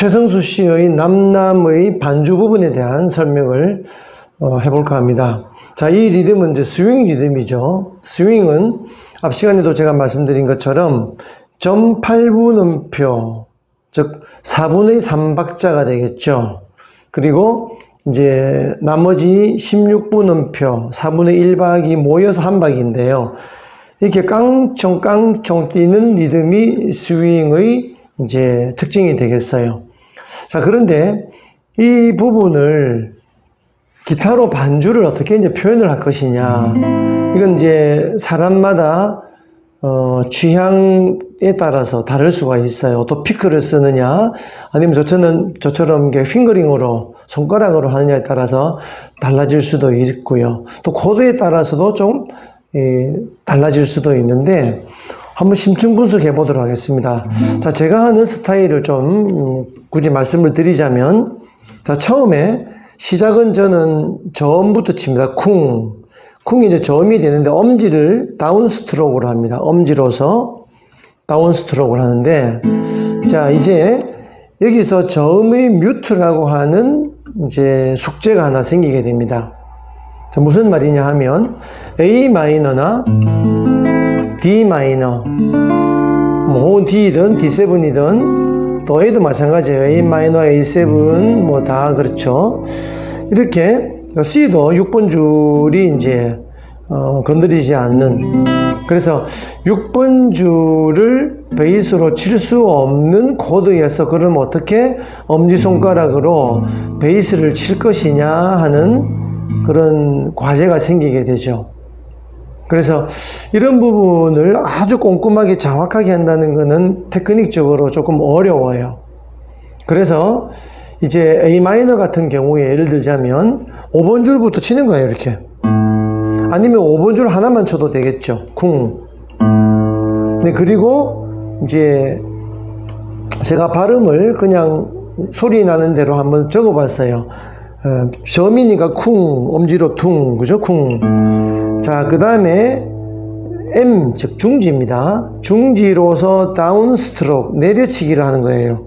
최성수 씨의 남남의 반주 부분에 대한 설명을 해볼까 합니다. 자, 이 리듬은 이제 스윙 리듬이죠. 스윙은 앞 시간에도 제가 말씀드린 것처럼 점 8분음표, 즉 4분의 3박자가 되겠죠. 그리고 이제 나머지 16분음표, 4분의 1박이 모여서 한 박인데요. 이렇게 깡총깡총 뛰는 리듬이 스윙의 이제 특징이 되겠어요. 자, 그런데 이 부분을 기타로 반주를 어떻게 이제 표현을 할 것이냐. 이건 이제 사람마다 취향에 따라서 다를 수가 있어요. 또 피크를 쓰느냐, 아니면 저처럼 이게 핑거링으로, 손가락으로 하느냐에 따라서 달라질 수도 있고요. 또 코드에 따라서도 좀 달라질 수도 있는데, 한번 심층 분석해 보도록 하겠습니다. 자, 제가 하는 스타일을 좀 굳이 말씀을 드리자면, 자, 처음에 시작은 저는 저음부터 칩니다. 쿵이 이제 저음이 되는데 엄지를 다운 스트로크로 합니다. 엄지로서 다운 스트로크를 하는데, 자, 이제 여기서 저음의 뮤트라고 하는 이제 숙제가 하나 생기게 됩니다. 자, 무슨 말이냐 하면 A 마이너나 D 마이너, 뭐 D든 D7이든 또 A도 마찬가지예요. A 마이너, A7 뭐 다 그렇죠. 이렇게 C도 6번 줄이 이제 건드리지 않는, 그래서 6번 줄을 베이스로 칠 수 없는 코드에서 그럼 어떻게 엄지손가락으로 베이스를 칠 것이냐 하는 그런 과제가 생기게 되죠. 그래서 이런 부분을 아주 꼼꼼하게 정확하게 한다는 것은 테크닉적으로 조금 어려워요. 그래서 이제 A 마이너 같은 경우에 예를 들자면 5번 줄부터 치는 거예요. 이렇게. 아니면 5번 줄 하나만 쳐도 되겠죠. 쿵. 네, 그리고 이제 제가 발음을 그냥 소리 나는 대로 한번 적어 봤어요. 점이니까 쿵, 엄지로 퉁, 그죠? 쿵. 자, 그 다음에 M, 즉 중지입니다. 중지로서 다운 스트로크, 내려치기를 하는 거예요.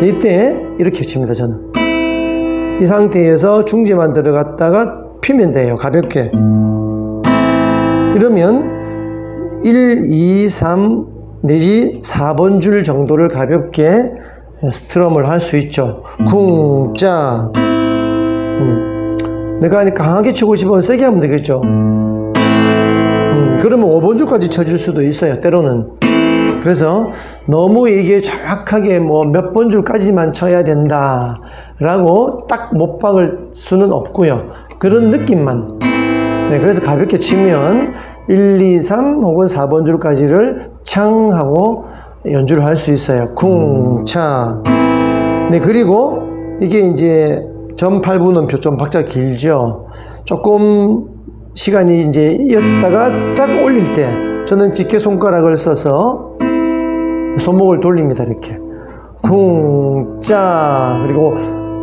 이때 이렇게 칩니다, 저는. 이 상태에서 중지만 들어갔다가 피면 돼요, 가볍게. 이러면 1, 2, 3 내지 4번 줄 정도를 가볍게 스트럼을 할 수 있죠. 쿵, 짜. 내가 강하게 치고 싶으면 세게 하면 되겠죠. 그러면 5번 줄까지 쳐줄 수도 있어요, 때로는. 그래서 너무 이게 정확하게 뭐 몇 번 줄까지만 쳐야 된다 라고 딱 못 박을 수는 없고요. 그런 느낌만. 네, 그래서 가볍게 치면 1, 2, 3 혹은 4번 줄까지를 창 하고 연주를 할 수 있어요. 쿵, 차. 네, 그리고 이게 이제 점 8분음표 좀 박자가 길죠. 조금 시간이 이제 이었다가 쫙 올릴 때 저는 집게 손가락을 써서 손목을 돌립니다. 이렇게. 쿵, 짜. 그리고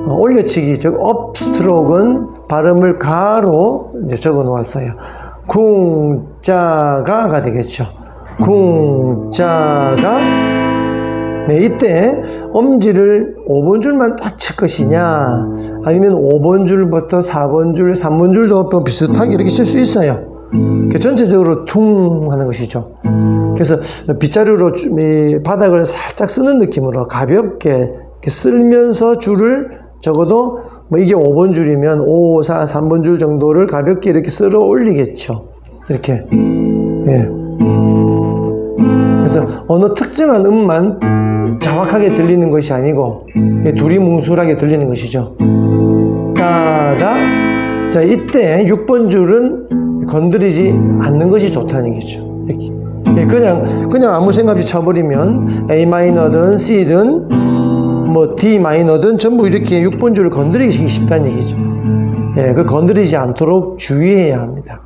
올려치기, 즉 업 스트로크는 발음을 가로 이제 적어 놓았어요. 쿵, 짜가가 되겠죠. 쿵, 짜가. 네, 이때 엄지를 5번 줄만 딱 칠 것이냐, 아니면 5번 줄부터 4번 줄, 3번 줄도 비슷하게 이렇게 칠 수 있어요. 전체적으로 퉁 하는 것이죠. 그래서 빗자루로 바닥을 살짝 쓰는 느낌으로 가볍게 이렇게 쓸면서 줄을 적어도 뭐 이게 5번 줄이면 5, 4, 3번 줄 정도를 가볍게 이렇게 쓸어 올리겠죠. 이렇게. 예. 그래서 어느 특정한 음만 정확하게 들리는 것이 아니고 둘이 뭉술하게 들리는 것이죠. 따다. 자, 이때 6번 줄은 건드리지 않는 것이 좋다는 얘기죠. 이렇게. 그냥 아무 생각 없이 쳐버리면 A 마이너든 C든 뭐 D 마이너든 전부 이렇게 6번 줄을 건드리기 쉽다는 얘기죠. 예, 그 건드리지 않도록 주의해야 합니다.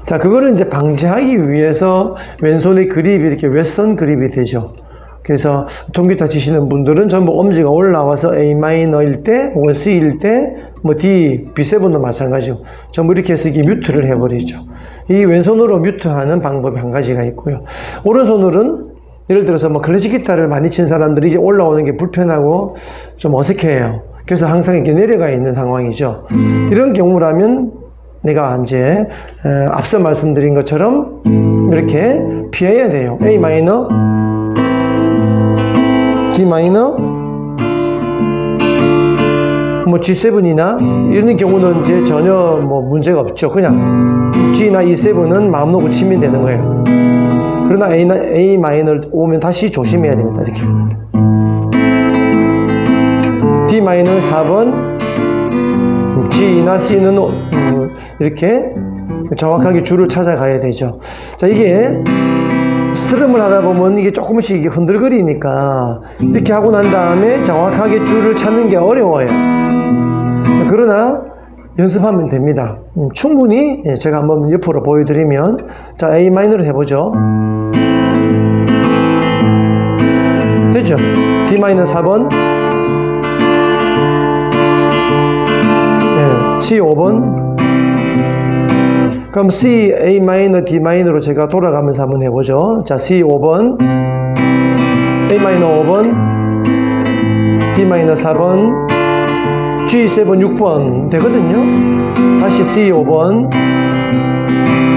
자, 그거를 이제 방지하기 위해서 왼손의 그립이 이렇게 웨스턴 그립이 되죠. 그래서 통기타 치시는 분들은 전부 엄지가 올라와서 A 마이너일 때 혹은 C일 때 뭐 D, B7도 마찬가지고 전부 이렇게 해서 이게 뮤트를 해버리죠. 이 왼손으로 뮤트하는 방법이 한 가지가 있고요. 오른손으로는 예를 들어서 뭐 클래식 기타를 많이 친 사람들이 이게 올라오는 게 불편하고 좀 어색해요. 그래서 항상 이렇게 내려가 있는 상황이죠. 이런 경우라면 내가 이제 앞서 말씀드린 것처럼 이렇게 피해야 돼요. A 마이너, D 마이너, 뭐 G7이나 이런 경우는 이제 전혀 뭐 문제가 없죠. 그냥 G나 E7은 마음 놓고 치면 되는 거예요. 그러나 A 마이너를 오면 다시 조심해야 됩니다. 이렇게 D 마이너 4번, G나 C는 이렇게 정확하게 줄을 찾아가야 되죠. 자, 이게 스트럼을 하다 보면 이게 조금씩 이게 흔들거리니까 이렇게 하고 난 다음에 정확하게 줄을 찾는 게 어려워요. 그러나 연습하면 됩니다. 충분히 제가 한번 옆으로 보여드리면, 자, A 마이너를 해보죠. 됐죠? D 마이너 4번, 네, C 5번. 그럼 C, A 마이너, D 마이너로 제가 돌아가면서 한번 해보죠. 자, C 5번, A 마이너 5번, D 마이너 4번, G7 6번 되거든요. 다시 C 5번.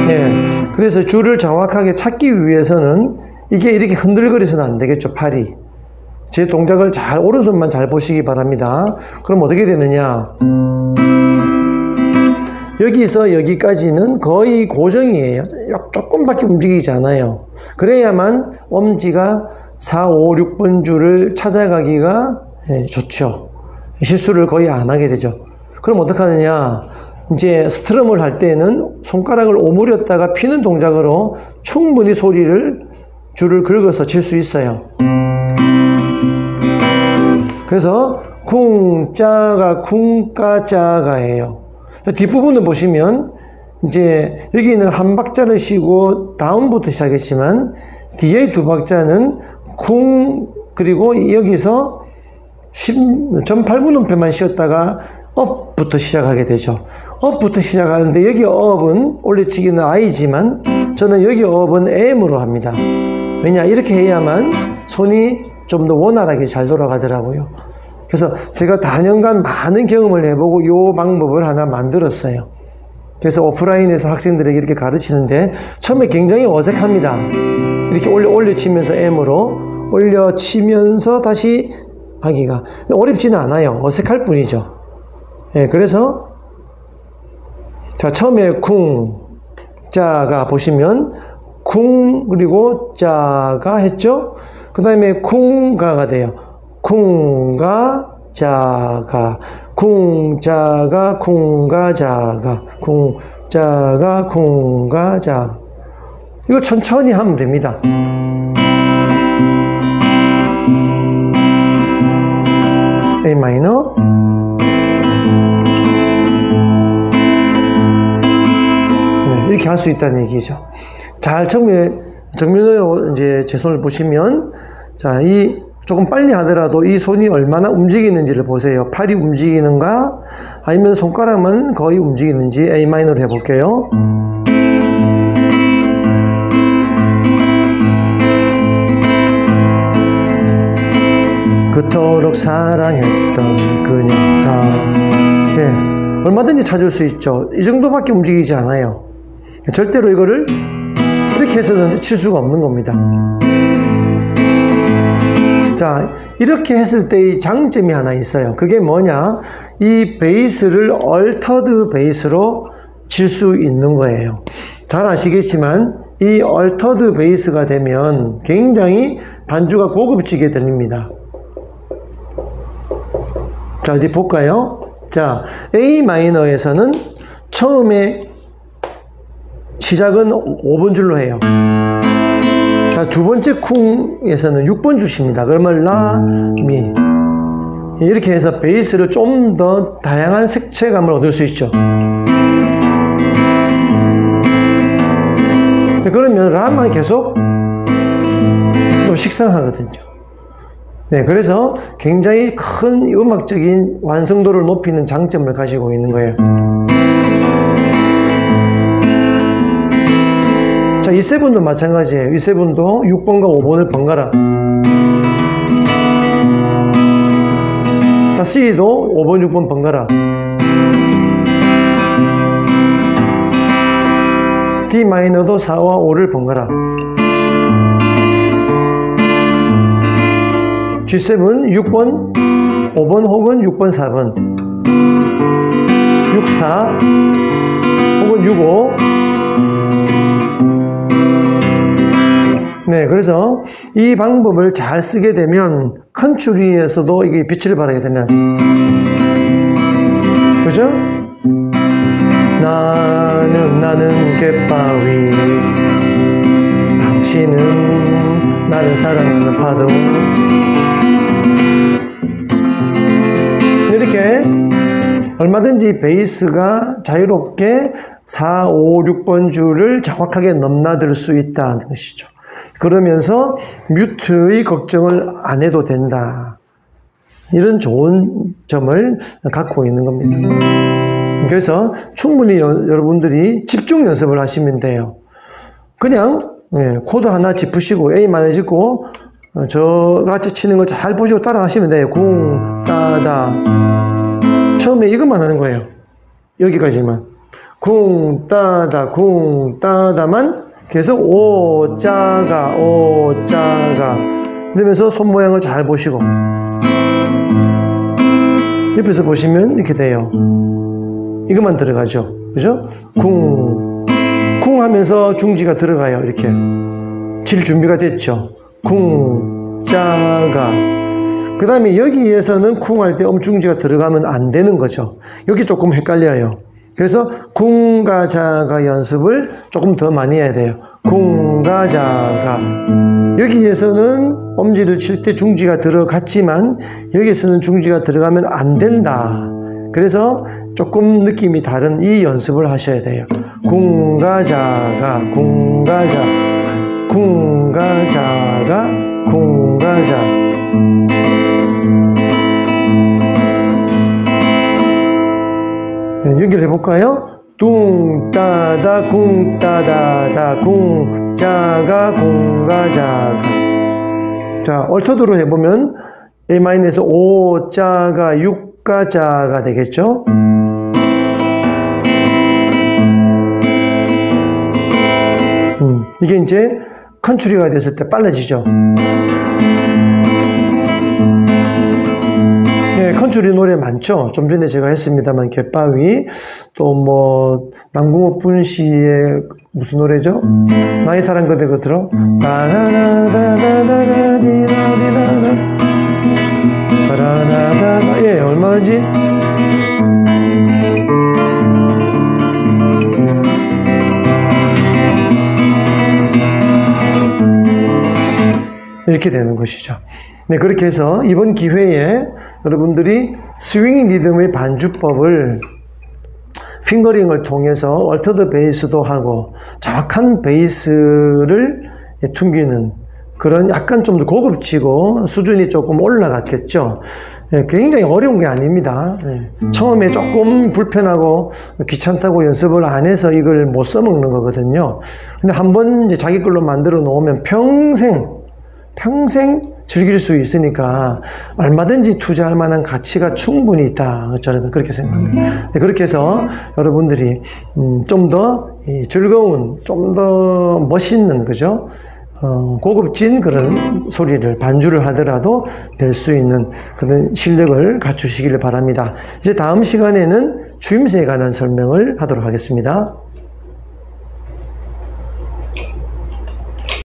예. 그래서 줄을 정확하게 찾기 위해서는 이게 이렇게 흔들거려서는 안 되겠죠, 팔이. 제 동작을 오른손만 잘 보시기 바랍니다. 그럼 어떻게 되느냐? 여기서 여기까지는 거의 고정이에요. 조금밖에 움직이지 않아요. 그래야만 엄지가 4, 5, 6번 줄을 찾아가기가 좋죠. 실수를 거의 안 하게 되죠. 그럼 어떡하느냐? 이제 스트럼을 할 때는 손가락을 오므렸다가 피는 동작으로 충분히 줄을 긁어서 칠 수 있어요. 그래서 쿵짜가 쿵까짜가예요. 뒷부분을 보시면 이제 여기는 한 박자를 쉬고 다운부터 시작했지만 뒤에 두 박자는 쿵, 그리고 여기서 0.8분음표만 쉬었다가 업부터 시작하게 되죠. 업부터 시작하는데 여기 업은 올려치기는 I지만 저는 여기 업은 M으로 합니다. 왜냐, 이렇게 해야만 손이 좀 더 원활하게 잘 돌아가더라고요. 그래서 제가 다년간 많은 경험을 해보고 이 방법을 하나 만들었어요. 그래서 오프라인에서 학생들에게 이렇게 가르치는데 처음에 굉장히 어색합니다. 이렇게 올려치면서 M으로 올려치면서 다시 하기가 어렵지는 않아요. 어색할 뿐이죠. 예, 그래서 자, 처음에 쿵 짜가 보시면 쿵 그리고 짜가 했죠. 그 다음에 쿵가가 돼요. 쿵가 자가 쿵자가 쿵가 자가 쿵자가 쿵가 자. 이거 천천히 하면 됩니다. A 마이너, 네, 이렇게 할 수 있다는 얘기죠. 잘 정면으로 이제 제 손을 보시면, 자, 조금 빨리 하더라도 이 손이 얼마나 움직이는지를 보세요. 팔이 움직이는가, 아니면 손가락만 거의 움직이는지. A 마이너로 해볼게요. 그토록 사랑했던 그녀가, 예, 얼마든지 찾을 수 있죠. 이 정도밖에 움직이지 않아요. 절대로 이거를 이렇게 해서는 칠 수가 없는 겁니다. 자, 이렇게 했을 때의 장점이 하나 있어요. 그게 뭐냐? 이 베이스를 얼터드 베이스로 칠 수 있는 거예요. 잘 아시겠지만 이 얼터드 베이스가 되면 굉장히 반주가 고급지게 들립니다. 자, 어디 볼까요? 자, A 마이너에서는 처음에 시작은 5번 줄로 해요. 자, 두 번째 쿵에서는 6번 주십니다. 그러면 라, 미. 이렇게 해서 베이스를 좀 더 다양한 색채감을 얻을 수 있죠. 그러면 라만 계속 좀 식상하거든요. 네, 그래서 굉장히 큰 음악적인 완성도를 높이는 장점을 가지고 있는 거예요. 자, E7도 마찬가지예요. E7도 6번과 5번을 번갈아. 자, C도 5번, 6번 번갈아. D 마이너도 4와 5를 번갈아. G7 6번, 5번 혹은 6번, 4번. 6, 4 혹은 6, 5. 네, 그래서 이 방법을 잘 쓰게 되면 컨츄리에서도 이게 빛을 발하게 되면, 그죠? 나는 갯바위, 당신은 나를 사랑하는 파도. 이렇게 얼마든지 베이스가 자유롭게 4, 5, 6번 줄을 정확하게 넘나들 수 있다는 것이죠. 그러면서 뮤트의 걱정을 안 해도 된다. 이런 좋은 점을 갖고 있는 겁니다. 그래서 충분히 여러분들이 집중 연습을 하시면 돼요. 그냥 코드 하나 짚으시고 A만 해짚고 저같이 치는 걸 잘 보시고 따라 하시면 돼요. 궁, 따다. 처음에 이것만 하는 거예요. 여기까지만. 궁, 따다, 궁, 따다만 계속 오, 짜가, 오, 짜가. 이러면서 손 모양을 잘 보시고. 옆에서 보시면 이렇게 돼요. 이것만 들어가죠. 그죠? 궁. 궁 하면서 중지가 들어가요. 이렇게. 질 준비가 됐죠. 궁, 짜가. 그 다음에 여기에서는 쿵 할 때 엄중지가 들어가면 안 되는 거죠. 여기 조금 헷갈려요. 그래서 궁과 자가 연습을 조금 더 많이 해야 돼요. 궁과 자가. 여기에서는 엄지를 칠 때 중지가 들어갔지만 여기에서는 중지가 들어가면 안 된다. 그래서 조금 느낌이 다른 이 연습을 하셔야 돼요. 궁과 자가, 궁과 자, 궁과 자가, 궁과 자. 연결해 볼까요? 둥 따다 궁 따다다 궁 자가 궁가 자가. 자, 얼터드로 해보면 A마이너에서 5 자가 6가 자가 되겠죠? 이게 이제 컨츄리가 됐을 때 빨라지죠. 네, 컨츄리 노래 많죠. 좀 전에 제가 했습니다만 갯바위, 또 뭐 남궁옥 분씨의 무슨 노래죠? 나의 사랑 그대 곁으로. 예, 얼마인지? 이렇게 되는 것이죠. 네, 그렇게 해서 이번 기회에 여러분들이 스윙 리듬의 반주법을 핑거링을 통해서 얼터드 베이스도 하고 정확한 베이스를 퉁기는 그런 약간 좀 더 고급지고 수준이 조금 올라갔겠죠. 네, 굉장히 어려운 게 아닙니다. 네, 처음에 조금 불편하고 귀찮다고 연습을 안 해서 이걸 못 써먹는 거거든요. 근데 한번 이제 자기 걸로 만들어 놓으면 평생 즐길 수 있으니까 얼마든지 투자할 만한 가치가 충분히 있다. 저는 그렇게 생각합니다. 네, 그렇게 해서 여러분들이 좀 더 즐거운, 좀 더 멋있는, 그죠? 고급진 그런 소리를 반주를 하더라도 낼 수 있는 그런 실력을 갖추시길 바랍니다. 이제 다음 시간에는 주임새에 관한 설명을 하도록 하겠습니다.